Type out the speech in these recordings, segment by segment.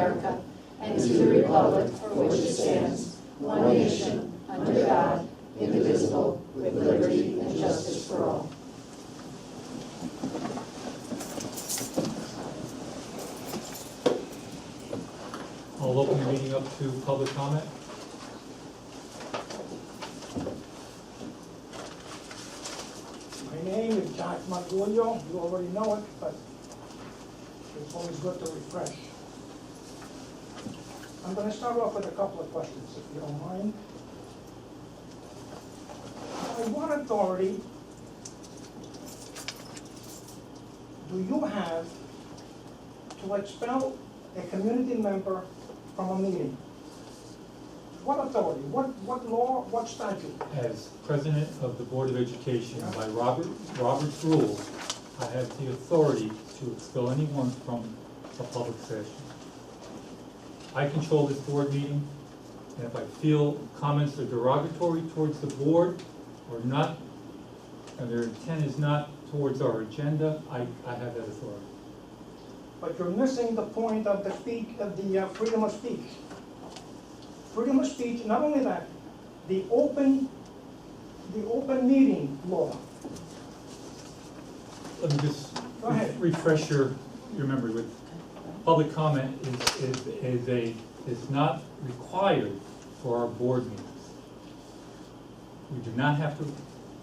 America and to the republic for which it stands, one nation, under God, indivisible, with liberty and justice for all. I'll open the meeting up to public comment. My name is Jack Marguglio. You already know it, but it's always good to refresh. I'm going to start off with a couple of questions, if you don't mind. By what authority do you have to expel a community member from a meeting? What authority? What law? What statute? As president of the Board of Education, by Robert's rules, I have the authority to expel anyone from a public session. I control this board meeting, and if I feel comments are derogatory towards the board or not, and their intent is not towards our agenda, I have that authority. But you're missing the point of the freedom of speech. Freedom of speech, not only that, the open meeting law. Let me just Go ahead. refresh your memory with public comment is not required for our board meetings. We do not have to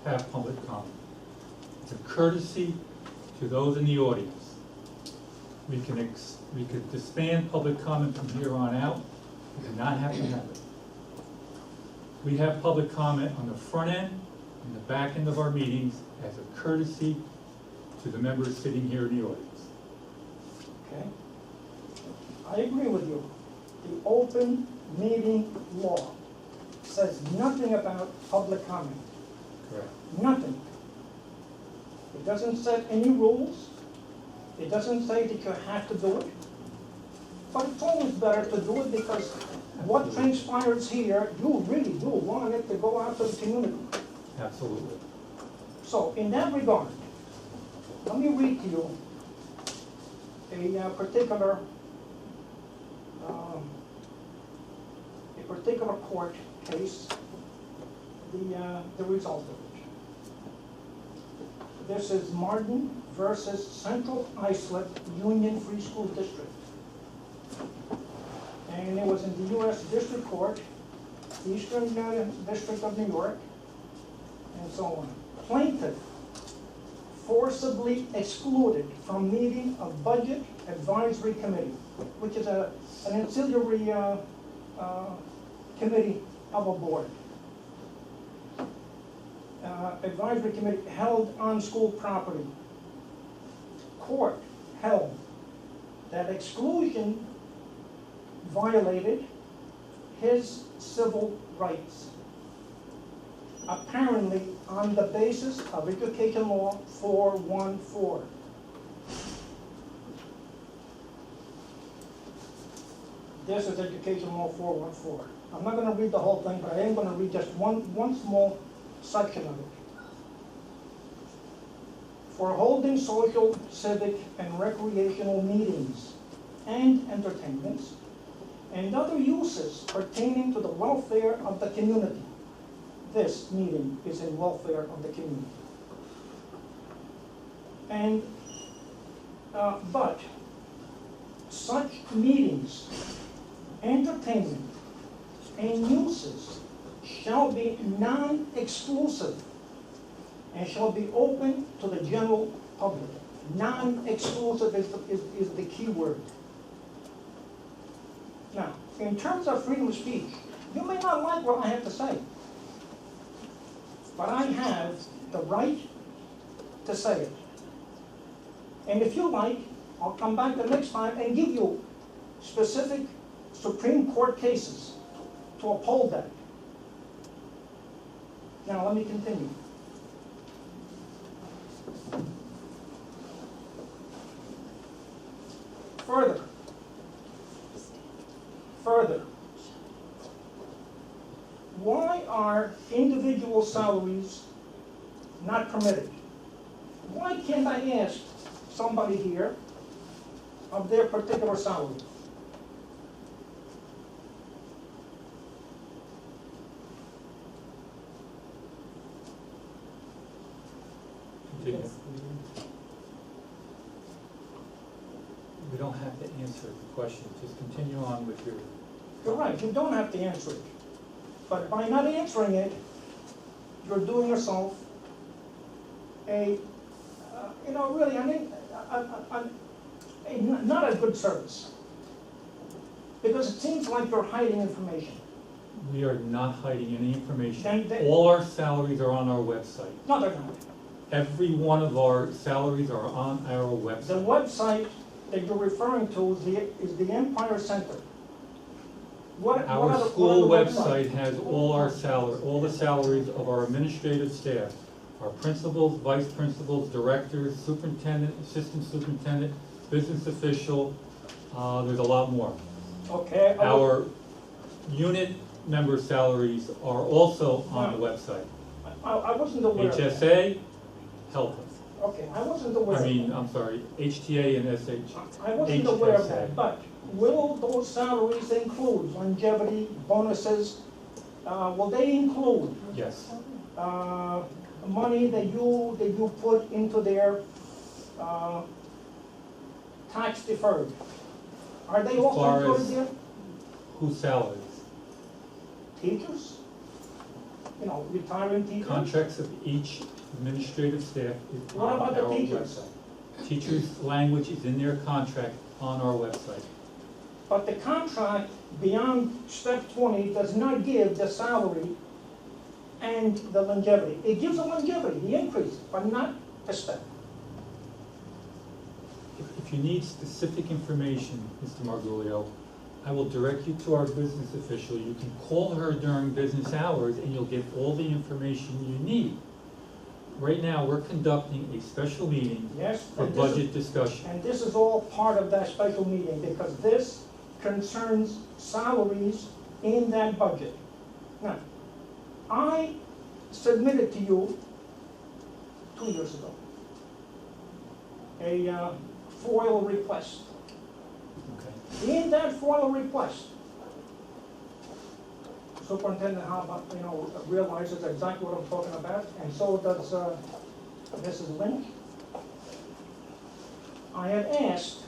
have public comment. It's a courtesy to those in the audience. We could disband public comment from here on out. We do not have to have it. We have public comment on the front end and the back end of our meetings as a courtesy to the members sitting here in the audience. Okay. I agree with you. The open meeting law says nothing about public comment. Correct. Nothing. It doesn't set any rules. It doesn't say that you have to do it. But it's always better to do it because what transpires here, you really do want it to go out to the community. Absolutely. So in that regard, let me read to you a particular court case, the result of it. This is Martin versus Central Islip Union Free School District. And it was in the U.S. District Court, Eastern District of New York, and so on. Plaintiff forcibly excluded from meeting a budget advisory committee, which is an ancillary committee of a board. Advisory committee held on school property. Court held that exclusion violated his civil rights, apparently on the basis of Education Law 414. This is Education Law 414. I'm not going to read the whole thing, but I am going to read just one small section of it. For holding social, civic, and recreational meetings and entertainments and other uses pertaining to the welfare of the community. This meeting is in welfare of the community. And, but such meetings, entertainment, and uses shall be non-exclusive and shall be open to the general public. Non-exclusive is the key word. Now, in terms of freedom of speech, you may not like what I have to say, but I have the right to say it. And if you like, I'll come back the next time and give you specific Supreme Court cases to uphold that. Now, let me continue. Further, why are individual salaries not permitted? Why can't I ask somebody here of their particular salary? We don't have to answer the question, just continue on with your. You're right, you don't have to answer it. But by not answering it, you're doing yourself a, really, not a good service. Because it seems like you're hiding information. We are not hiding any information. Then All our salaries are on our website. No, they're not. Every one of our salaries are on our The website. website that you're referring to is the Empire Center. Our school website has all our all the salaries of our administrative staff, our principals, vice principals, directors, superintendent, assistant superintendent, business official, there's a lot more. Okay. Our unit member salaries are also on the website. I wasn't aware of that. HSA, help us. Okay, I wasn't aware of that. I'm sorry, HTA and SH. I wasn't aware of that, HSA. but will those salaries include longevity, bonuses? Will they include Yes, money that you put into their tax deferred? Are they As also far included as- there? whose salaries? Teachers? Retiring teachers? Contracts of each administrative staff is What on about the our teachers? website. Teachers' language is in their contract on our website. But the contract beyond step 20 does not give the salary and the longevity. It gives the longevity, the increase, but not the step. If you need specific information, Mr. Marguglio, I will direct you to our business official. You can call her during business hours and you'll get all the information you need. Right now, we're conducting a special meeting Yes? for and this is- budget discussion. And this is all part of that special meeting, because this concerns salaries in that budget. Now, I submitted to you 2 years ago a FOIL request. Okay. In that FOIL request, Superintendent Haba, realizes exactly what I'm talking about, and so does Mrs. Lynch. I had asked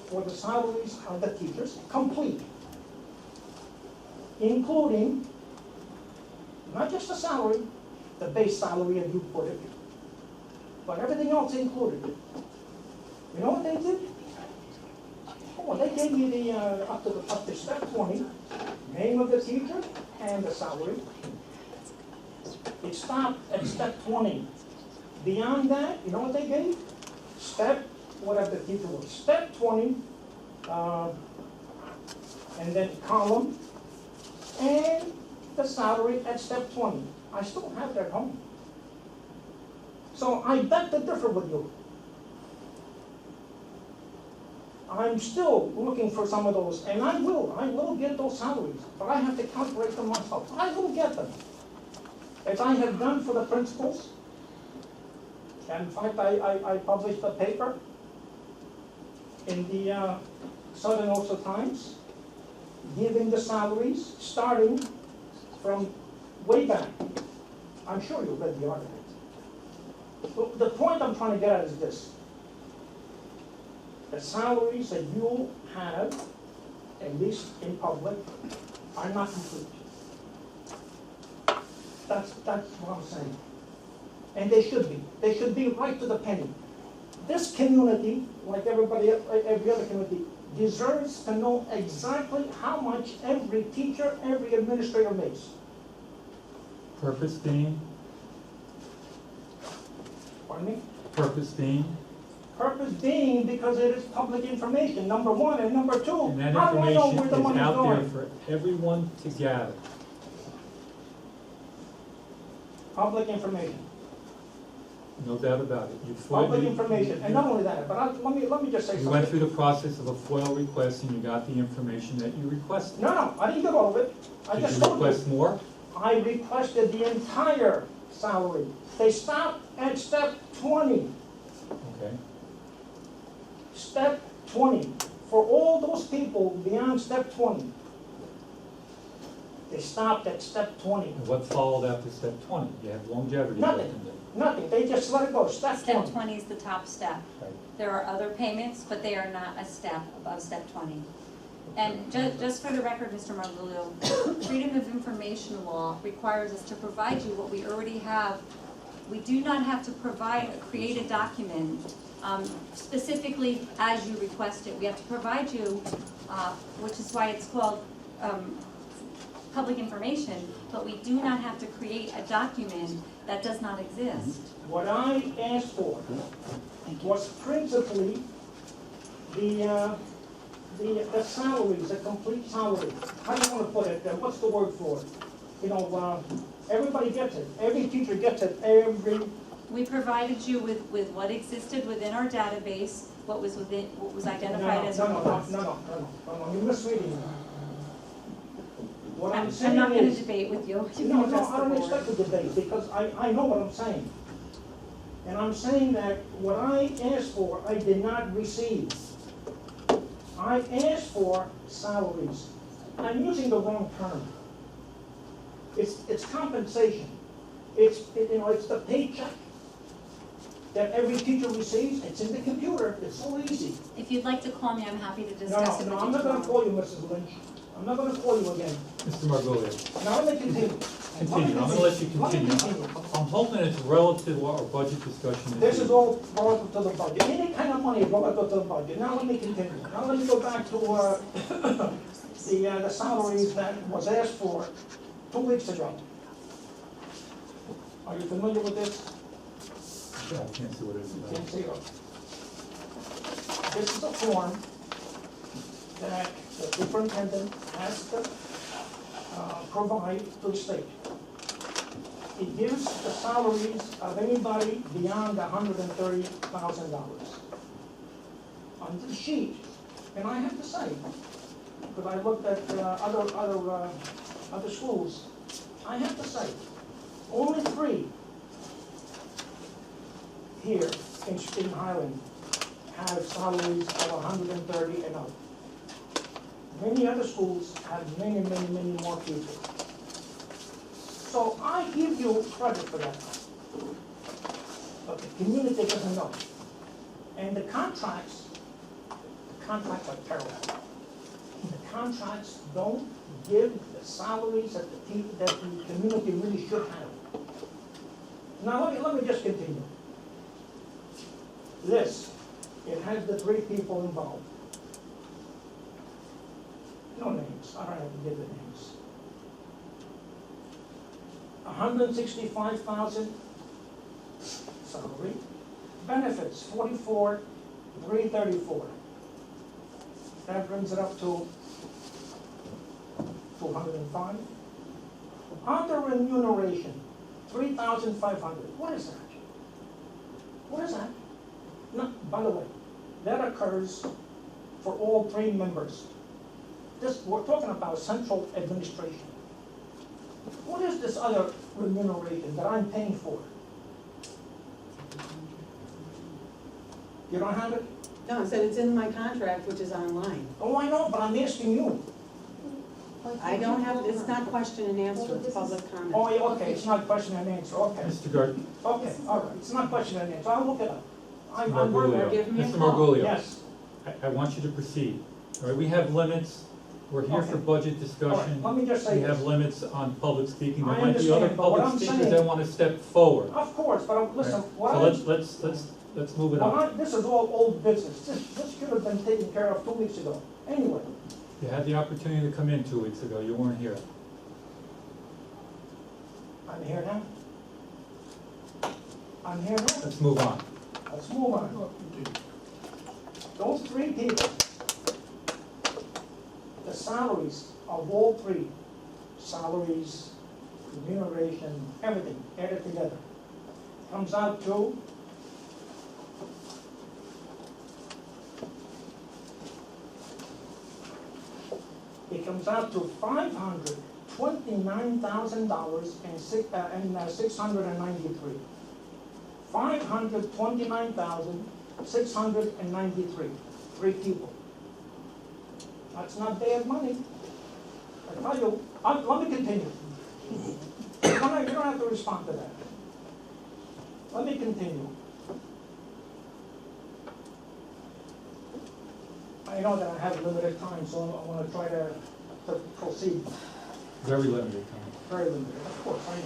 for the salaries of the teachers complete, including not just the salary, the base salary as you put it, but everything else included. You know what they did? Oh, they gave me the, up to step 20, name of the teacher and the salary. It stopped at step 20. Beyond that, you know what they gave? Step, whatever the teacher was, step 20, and then column, and the salary at step 20. I still have it at home. So I beg to differ with you. I'm still looking for some of those, and I will get those salaries, but I have to calculate them myself. I will get them. As I have done for the principals, and in fact, I published a paper in the Southern Ulster Times, giving the salaries starting from way back. I'm sure you read the article. But the point I'm trying to get at is this. The salaries that you have, at least in public, are not complete. That's what I'm saying. And they should be. They should be right to the penny. This community, like every other community, deserves to know exactly how much every teacher, every administrator makes. Purpose being? Pardon me? Purpose being? Purpose being because it is public information, number one, and number two, And that how do I know information where the is money's out there going? for everyone to gather. Public information, No doubt about it. public information, and not only that, but let me just say You went something. through the process of a FOIL request and you got the information that you requested. No, I didn't get all of it. I Did just you told you. request more? I requested the entire salary. They stopped at step 20. Okay. Step 20. For all those people beyond step 20. They stopped at step 20. And what followed after step 20? You have longevity. Nothing. built in there. Nothing, they just let it go, step Step 20. 20 is the top step. Right. There are other payments, but they are not a step above step 20. And just for the record, Mr. Marguglio, Freedom of Information Law requires us to provide you what we already have. We do not have to create a document specifically as you request it. We have to provide you, which is why it's called public information, but we do not have to create a document that does not exist. What I asked for was principally the salaries, the complete salary. How do you want to put it? What's the word for it? You know, everybody gets it. Every teacher gets it. We provided you with what existed within our database, what was identified as a request. No, you're misreading me. What I'm I'm saying not gonna is, debate with you. You no, can address I the don't board. expect a debate, because I know what I'm saying. And I'm saying that what I asked for, I did not receive. I asked for salaries. I'm using the wrong term. It's compensation. It's the paycheck that every teacher receives. It's in the computer. It's so easy. If you'd like to call me, I'm happy to discuss it No, with you I'm not gonna tomorrow. call you, Mrs. Lynch. I'm not gonna call you again. Mr. Marguglio, Now let me continue. continue. I'm gonna let you Let me continue. I'm hoping it's relative to our budget discussion. This is all relative to the budget. Any kind of money is relative to the budget. Now let me continue. Now let me go back to the salaries that was asked for 2 weeks ago. Are you familiar with this? I can't see what it is. You can't see it. This is a form that the superintendent has to provide to the state. It gives the salaries of anybody beyond $130,000. On the sheet, and I have to say, because I looked at other schools, I have to say, only 3 here in Highland have salaries of 130 and up. Many other schools have many more people. So I give you credit for that. But the community doesn't know. And the contracts are terrible. The contracts don't give the salaries that the community really should have. Now let me just continue. This, it has the 3 people involved. No names, I don't have to give the names. 165,000 salary, benefits 44,334. That brings it up to 205. Under remuneration, 3,500. What is that? What is that? No, by the way, that occurs for all 3 members. We're talking about central administration. What is this other remuneration that I'm paying for? You don't have it? No, I said it's in my contract, which is online. Oh, I know, but I'm asking you. I don't have, it's not question and answer, it's public comment. Oh, yeah, okay, it's not question and answer, okay. Mr. Gard, Okay, all right, it's not question and answer, I'll look it up. I'm Marguglio. very Give me a Mr. call. Marguglio, Yes, I want you to proceed. All right, we have limits. We're here for Okay. budget all right, discussion. let me just say We have this. limits on public speaking. There I might be other understand, but what public I'm speakers saying- that want to step forward. Of course, but listen, So what let's move it on. this is all old business. This should have been taken care of 2 weeks ago. Anyway, You had the opportunity to come in 2 weeks ago. You weren't here. I'm here now. I'm here now. Let's move on. Let's move on. Those 3 people, the salaries of all 3, salaries, remuneration, everything, added together, comes out to $529,000 and $693. $529,693. 3 people. That's not bad money. I tell you, let me continue. You don't have to respond to that. Let me continue. I know that I have limited time, so I want to try to proceed. Very limited time. Very limited, of course, I know.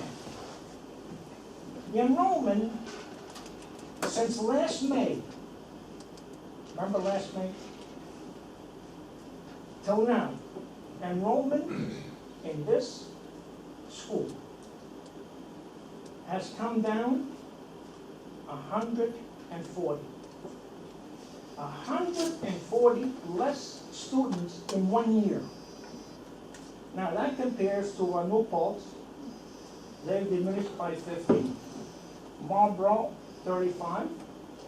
The enrollment, since last May, remember last May? Till now, enrollment in this school has come down 140. 140 less students in 1 year. Now that compares to New Paltz, they've diminished by 50. Marlboro, 35.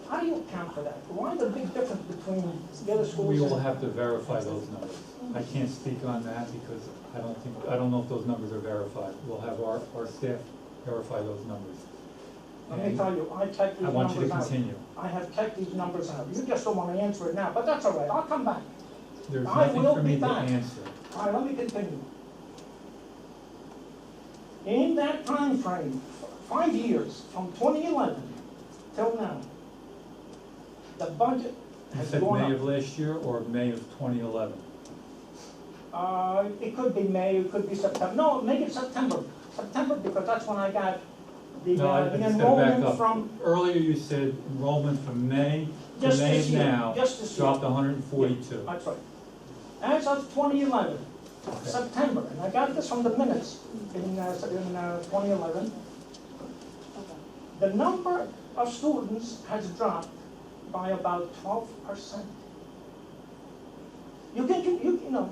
How do you account for that? Why the big difference between the other schools? We will have to verify those numbers. I can't speak on that because I don't know if those numbers are verified. We'll have our staff verify those numbers. Let me tell you, I checked these I want you to numbers out. continue. I have checked these numbers out. You just don't want to answer it now, but that's all right. I'll come back. There's I nothing will for be me to back. answer. All right, let me continue. In that time frame, 5 years, from 2011 till now, the budget You has said gone May up. of last year or May of 2011? It could be May, it could be September. No, make it September. September, because that's when I got the No, I the just gotta back enrollment up. from Earlier you said enrollment from May to just May this of year. now Just this year. dropped 142. That's right. As of 2011, Okay. September, and I got this from the minutes in 2011, the number of students has dropped by about 12%. You know,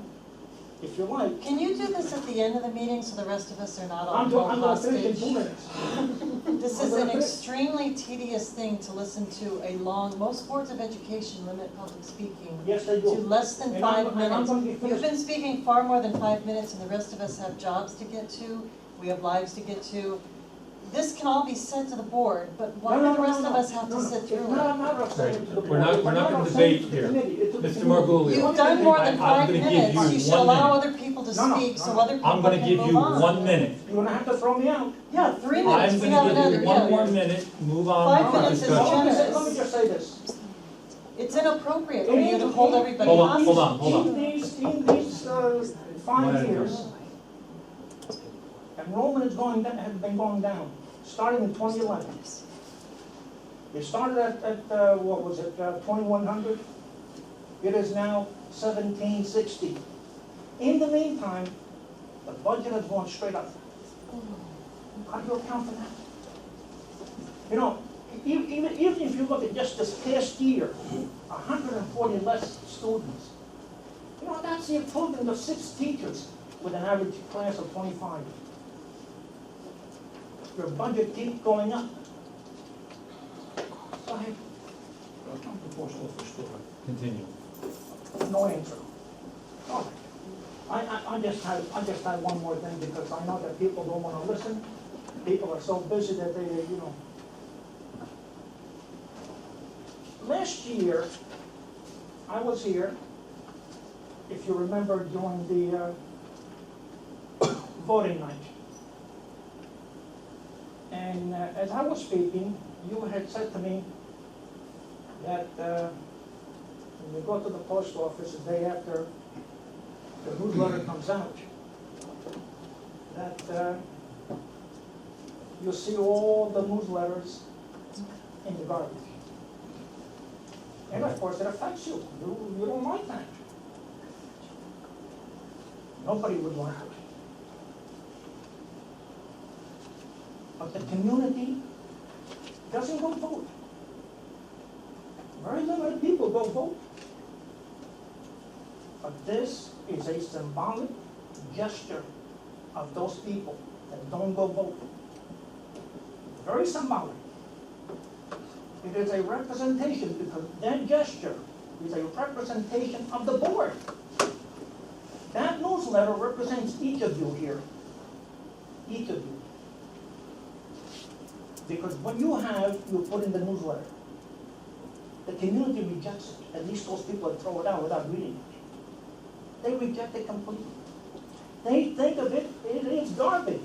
if you like, Can you do this at the end of the meeting so the rest of us are not I'm all gonna finish in hostage? 2 minutes. This is an extremely tedious thing to listen to a long, most boards of education limit public speaking Yes, they to do. less than And I'm 5 minutes. gonna be You've finished. been speaking far more than 5 minutes and the rest of us have jobs to get to, we have lives to get to. This can all be said to the board, but why do the rest of us have to sit through it? I'm not upset to the We're not- board. we're not gonna upset debate to the here. committee. It's to the Mr. committee. Marguglio. You've done more than I'm 5 gonna give minutes, you you should 1 allow minute. other people to No, no, speak no, so no. other people I'm gonna can give move you on. 1 minute. You're gonna have to throw me out. Yeah, 3 I'm minutes, we have gonna give another, you 1 more yeah. minute, move on 5 with the minutes is discussion. generous. Let me just say this. It's inappropriate for you to hold everybody Hold on, hostage. hold on. In these 5 years, enrollment has been going down, starting in 2011. It started at what was it, 2,100? It is now 1,760. In the meantime, the budget has gone straight up. How do you account for that? You know, even if you look at just this past year, 140 less students. You know, that's the equivalent of 6 teachers with an average class of 25. Your budget keeps going up. Go ahead. Continue. No answer. All right. I just had one more thing because I know that people don't want to listen. People are so busy that they, you know. Last year, I was here, if you remember, during the voting night. And as I was speaking, you had said to me that when you go to the post office the day after the newsletter comes out, that you'll see all the newsletters in the garbage. And of course, it affects you. You don't like that. Nobody would like it. But the community doesn't go vote. Very limited people go vote. But this is a symbolic gesture of those people that don't go vote. Very symbolic. It is a representation because that gesture is a representation of the board. That newsletter represents each of you here. Each of you. Because what you have, you put in the newsletter. The community rejects it. At least those people that throw it out without reading it. They reject it completely. they think of it, it is garbage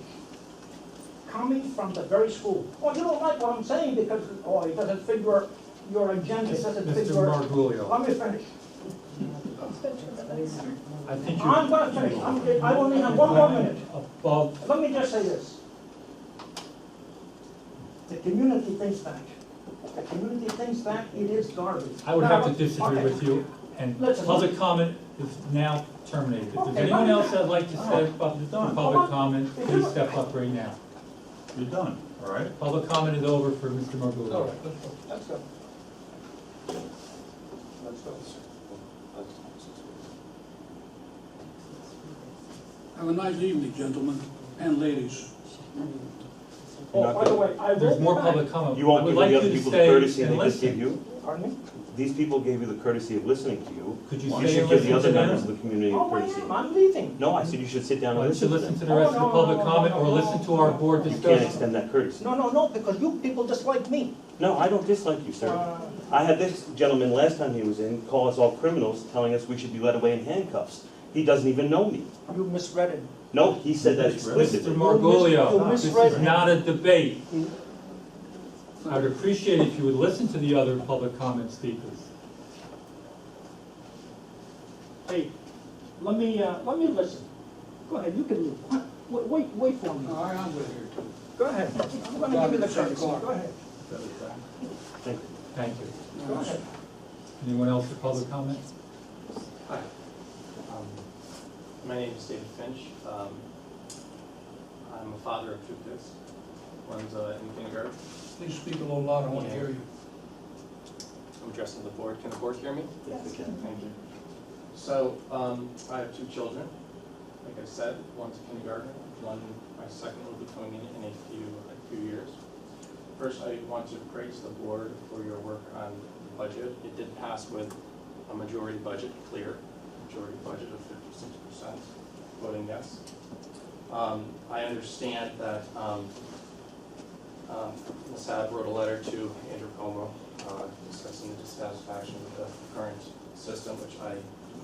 coming from the very school. Oh, you don't like what I'm saying because, oh, it doesn't fit your agenda, it doesn't fit Mr. your. Marguglio, Let me finish. I think you. I'm gonna finish. I only have one more minute. Above, Let me just say this. The community thinks that. The community thinks that it is garbage. I would have to disagree Okay. with you, and Listen. public comment is now terminated. If there's Okay, anyone let me- else that'd like to step up for done. public comment, please step up right now. You're done, all right? Public comment is over for Mr. All Marguglio. right, let's go. Let's go. Have a nice evening, gentlemen and ladies. Oh, by the way, I will. There's be more back. public comment. You won't I would give like the you other to people the stay courtesy and they just gave listen. you? Pardon me? These people gave you the courtesy of listening to you. Could you You stay should and give the listen other to members of them? the community Oh, I courtesy. am, I'm leaving. No, I said you should sit down Why and don't you listen to listen to them. the rest of the Oh, no, public no, comment, or no, listen to our board You can't discussion? extend that courtesy. No, because you people dislike me. No, I don't dislike you, sir. I had this gentleman last time he was in call us all criminals, telling us we should be led away in handcuffs. He doesn't even know me. You misread it. No, he said that Mr. explicitly. Marguglio, this misread is me. not a debate. I would appreciate if you would listen to the other public comment speakers. Hey, let me listen. Go ahead, you can leave. Wait for me. All right, I'm with you. Go ahead. I'm gonna give you the courtesy. Go ahead. Thank you. Thank you. Go ahead. Anyone else for public comment? Hi. My name is David Finch. I'm a father of two kids. One's in kindergarten. Please speak a little louder, I want to hear you. I'm addressing the board. Can the board hear me? Yes, we can. Thank you. So, I have two children. Like I said, one's a kindergarten, my second will be coming in a few years. First, I want to praise the board for your work on the budget. It did pass with a majority budget, clear majority budget of 56%, voting yes. I understand that Ms. Saab wrote a letter to Andrew Como discussing the dissatisfaction with the current system, which I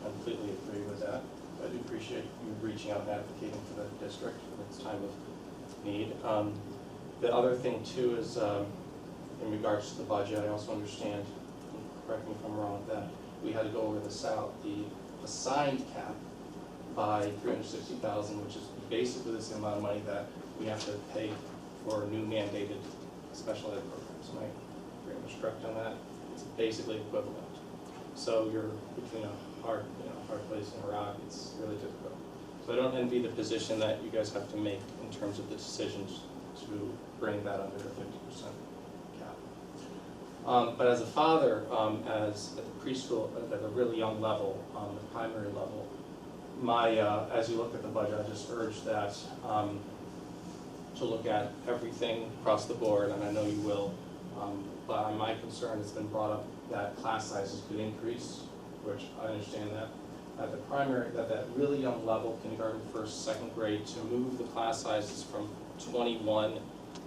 completely agree with that. I do appreciate you reaching out and advocating for the district in its time of need. The other thing too is in regards to the budget, I also understand, correct me if I'm wrong, that we had to go over the assigned cap by $360,000, which is basically the same amount of money that we have to pay for new mandated special ed programs. Am I pretty much correct on that? It's basically equivalent. So you're between a hard place and a rock. It's really difficult. So I don't envy the position that you guys have to make in terms of the decisions to bring that under the 50% cap. But as a father, as at the preschool, at a really young level, the primary level, as you look at the budget, I just urge that to look at everything across the board, and I know you will. But my concern has been brought up that class sizes could increase, which I understand that. At the primary, that really young level, kindergarten, first, second grade, to move the class sizes from 21,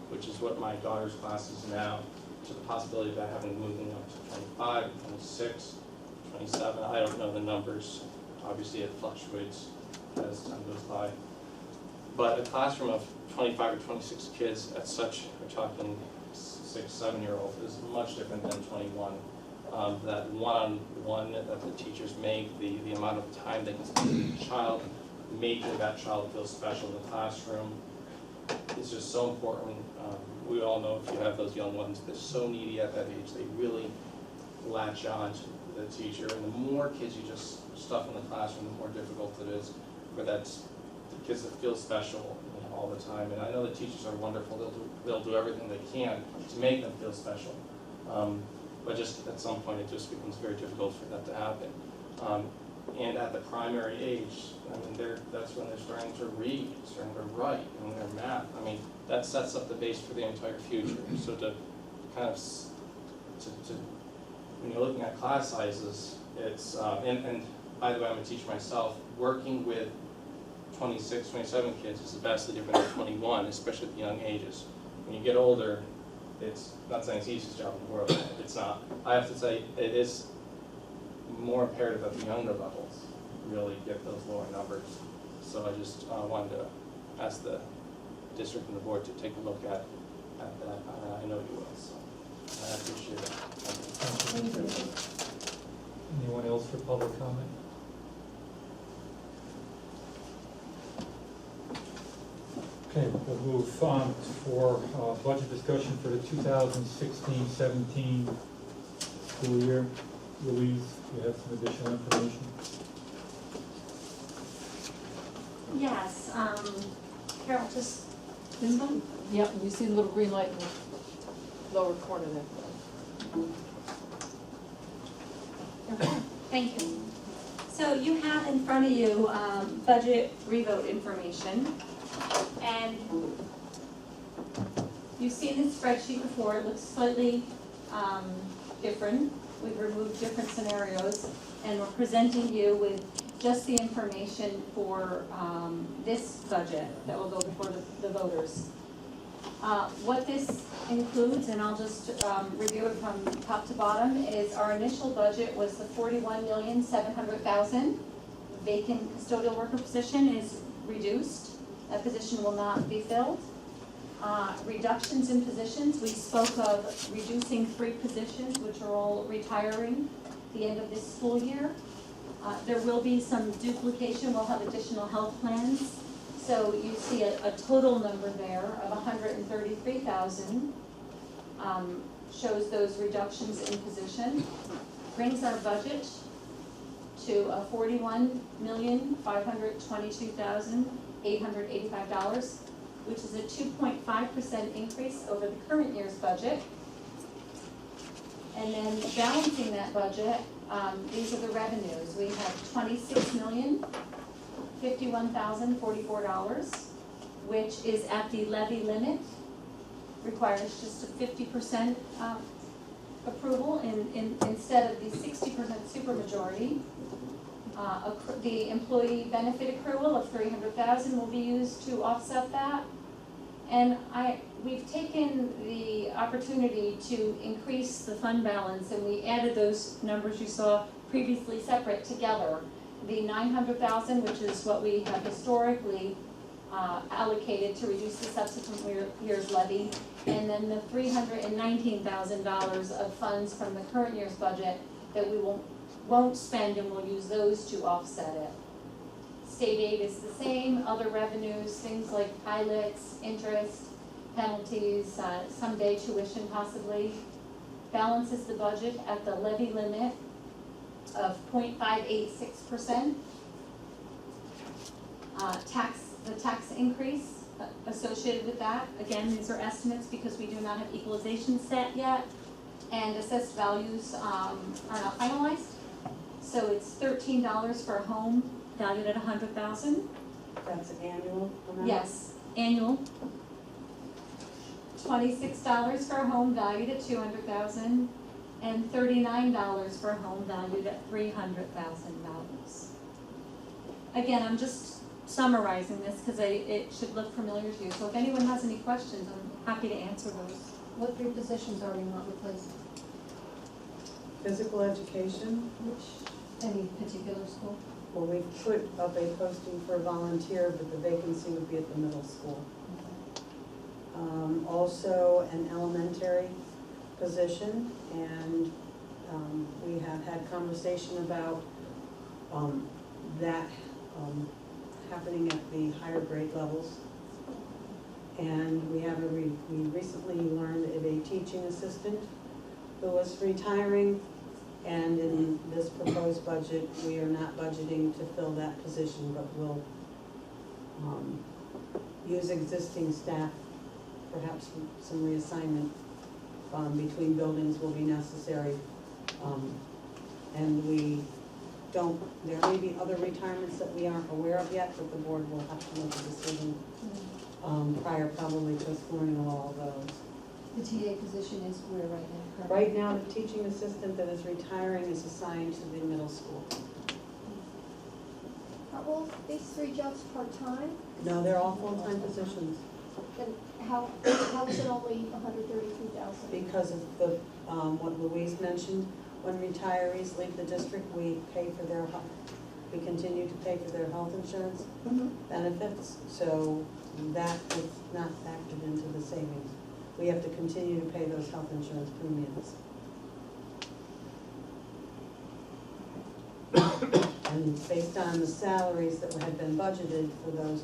which is what my daughter's class is now, to the possibility of that having moving up to 25, 26, 27. I don't know the numbers. Obviously, it fluctuates as time goes by. But a classroom of 25 or 26 kids at such, we're talking 6, 7-year-old, is much different than 21. That one-on-one that the teachers make, the amount of time they can spend with the child, making that child feel special in the classroom, is just so important. We all know if you have those young ones, they're so needy at that age. They really latch on to the teacher, and the more kids you just stuff in the classroom, the more difficult it is for the kids that feel special all the time. And I know the teachers are wonderful. They'll do everything they can to make them feel special. But just at some point, it just becomes very difficult for that to happen. And at the primary age, I mean, that's when they're starting to read, starting to write, and their math. I mean, that sets up the base for the entire future. So to kind of, when you're looking at class sizes, it's, and by the way, I'm a teacher myself, working with 26, 27 kids is vastly different than 21, especially at the young ages. When you get older, it's not saying it's the easiest job in the world. It's not. I have to say it is more imperative at the younger levels really get those lower numbers. So I just wanted to ask the district and the board to take a look at that. I know you will, so I appreciate it. Thank you. Thank you. Anyone else for public comment? Okay, we'll move on for budget discussion for the 2016-17 school year. Louise, you have some additional information? Yes, Carol, just this one? Yep, you see the little green light in the lower corner there. Thank you. So you have in front of you budget revote information. And you've seen this spreadsheet before. It looks slightly different. We've removed different scenarios, and we're presenting you with just the information for this budget that will go before the voters. What this includes, and I'll just review it from top to bottom, is our initial budget was the $41,700,000. Vacant custodial worker position is reduced. That position will not be filled. Reductions in positions, we spoke of reducing 3 positions, which are all retiring at the end of this school year. There will be some duplication, we'll have additional health plans. So you see a total number there of 133,000, shows those reductions in position. Brings our budget to a $41,522,885, which is a 2.5% increase over the current year's budget. And then balancing that budget, these are the revenues. We have $26,051,044, which is at the levy limit, requires just a 50% approval instead of the 60% supermajority. The employee benefit accrual of $300,000 will be used to offset that. And we've taken the opportunity to increase the fund balance, and we added those numbers you saw previously separate together. The $900,000, which is what we have historically allocated to reduce the subsequent year's levy, and then the $319,000 of funds from the current year's budget that we won't spend, and we'll use those to offset it. State aid is the same, other revenues, things like pilots, interest, penalties, someday tuition possibly. Balances the budget at the levy limit of 0.586%. The tax increase associated with that, again, these are estimates because we do not have equalization set yet, and assessed values are not finalized. So it's $13 for a home valued at $100,000. That's annual amount? Yes, annual. $26 for a home valued at $200,000, and $39 for a home valued at $300,000. Again, I'm just summarizing this because it should look familiar to you. So if anyone has any questions, I'm happy to answer those. What 3 positions are we not replacing? Physical education, Any particular school? well, we put up a posting for a volunteer, but the vacancy would be at the middle school. Also an elementary position, and we have had conversation about that happening at the higher grade levels. And we recently learned of a teaching assistant who was retiring, and in this proposed budget, we are not budgeting to fill that position, but we'll use existing staff. Perhaps some reassignment between buildings will be necessary. And there may be other retirements that we aren't aware of yet, but the board will have to make a decision prior probably to exploring all of those. The TA position is where right now? Correct? Right now, the teaching assistant that is retiring is assigned to the middle school. Are all these 3 jobs part-time? No, they're all full-time positions. Then how is it only $132,000? Because of the, what Louise mentioned, when retirees leave the district, we pay for their we continue to pay for their health insurance Mhm. benefits, so that is not factored into the savings. We have to continue to pay those health insurance premiums. And based on the salaries that had been budgeted for those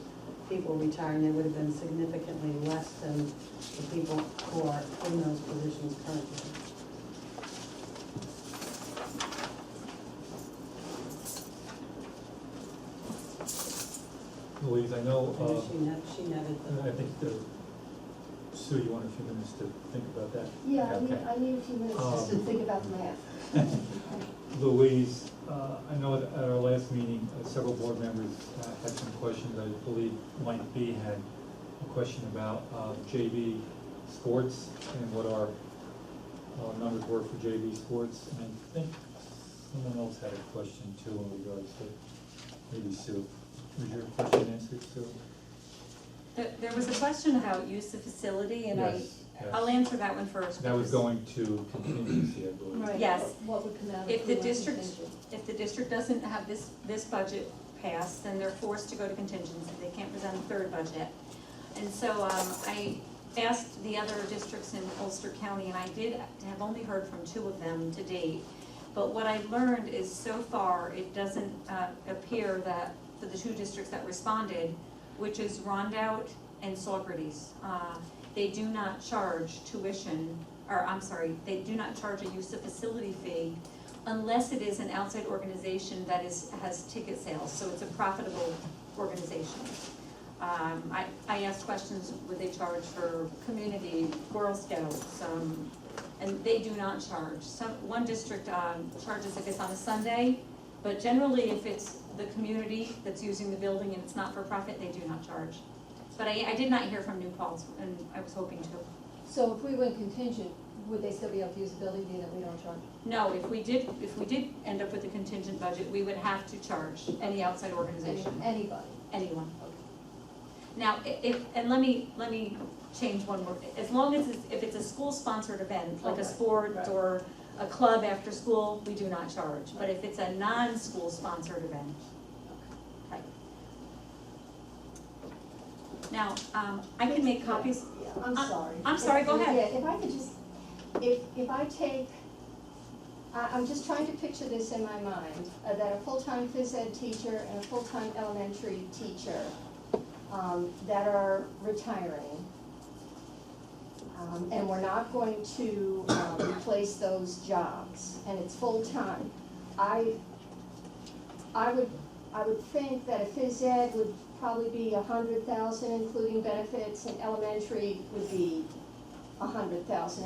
people retiring, they would have been significantly less than the people who are in those positions currently. Louise, I know, She netted I think Sue, you want a few minutes to think about that? Yeah, Okay. I need a few minutes just to think about the math. Louise, I know at our last meeting, several board members had some questions. I believe Mike B had a question about JV sports and what our numbers were for JV sports. And I think someone else had a question too in regards to, maybe Sue. Was your question answered, Sue? There was a question about use of facility, and Yes, I'll yes. answer that one first. That was because going to contingency, I believe. Right. Yes. What would come out of If the who district, contingent? if the district doesn't have this budget passed, then they're forced to go to contingency. They can't present a third budget. And so, I asked the other districts in Ulster County, and I have only heard from 2 of them to date. But what I've learned is so far, it doesn't appear that for the 2 districts that responded, which is Rondout and Saugerties, they do not charge tuition, or I'm sorry, they do not charge a use of facility fee unless it is an outside organization that has ticket sales, so it's a profitable organization. I asked questions, would they charge for community, Girl Scouts, and they do not charge. One district charges if it's on a Sunday, but generally if it's the community that's using the building and it's not for profit, they do not charge. But I did not hear from New Paltz, and I was hoping to. So if we went contingent, would they still be able to use the building being that we don't charge? No, if we did end up with a contingent budget, we would have to charge any outside organization, Anybody? anyone. Now, and let me change one more. As long as if it's a school-sponsored event, like Okay, a sport right. or a club after school, we do not charge. But if it's a non-school sponsored event, okay. Now, I can make copies. Yeah, I'm sorry. I'm sorry, go ahead. Yeah, if I could just, if I take, I'm just trying to picture this in my mind, that a full-time phys ed teacher and a full-time elementary teacher that are retiring, and we're not going to replace those jobs, and it's full-time. I would think that a phys ed would probably be 100,000, including benefits, and elementary would be 100,000.